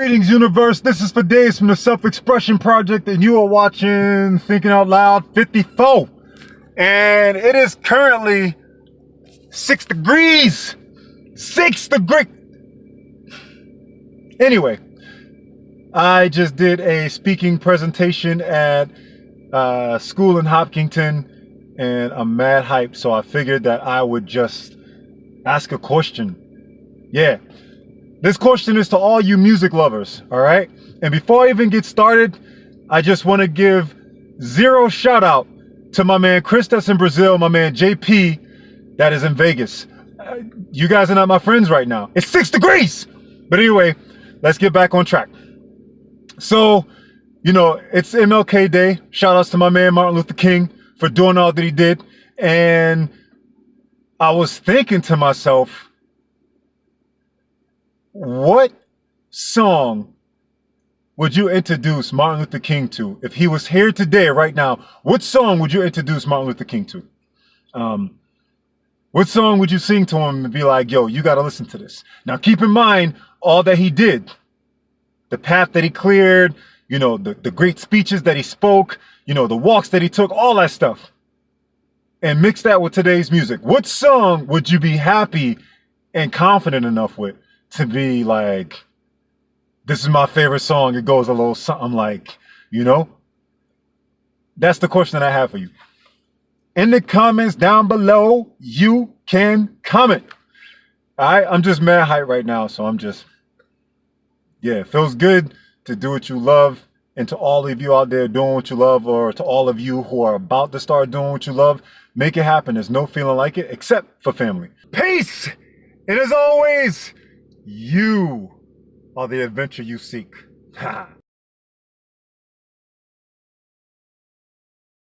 Greetings, universe. This is Fadayz from the Self-Expression Project, and you are watching Thinking Out Loud 54. And it is currently 6 degrees. 6 degrees. Anyway, I just did a speaking presentation at school in Hopkinton, and I'm mad hyped, so I figured that I would just ask a question. Yeah. This question is to all you music lovers, all right? And before I even get started, I just want to give zero shout out to my man Chris that's in Brazil, my man JP that is in Vegas. You guys are not my friends right now. It's 6 degrees! But anyway, let's get back on track. So, you know, it's MLK Day. Shout outs to my man Martin Luther King for doing all that he did. And I was thinking to myself, what song would you introduce Martin Luther King to? If he was here today, right now, what song would you introduce Martin Luther King to? What song would you sing to him and be like, yo, you got to listen to this? Now, keep in mind all that he did, the path that he cleared, you know, the great speeches that he spoke, you know, the walks that he took, all that stuff. And mix that with today's music. What song would you be happy and confident enough with to be like, this is my favorite song? It goes a little something like, you know? That's the question that I have for you. In the comments down below, you can comment. All right, I'm just mad hype right now, so I'm just, yeah, it feels good to do what you love. And to all of you out there doing what you love, or to all of you who are about to start doing what you love, make it happen. There's no feeling like it except for family. Peace! And as always, you are the adventure you seek. Ha!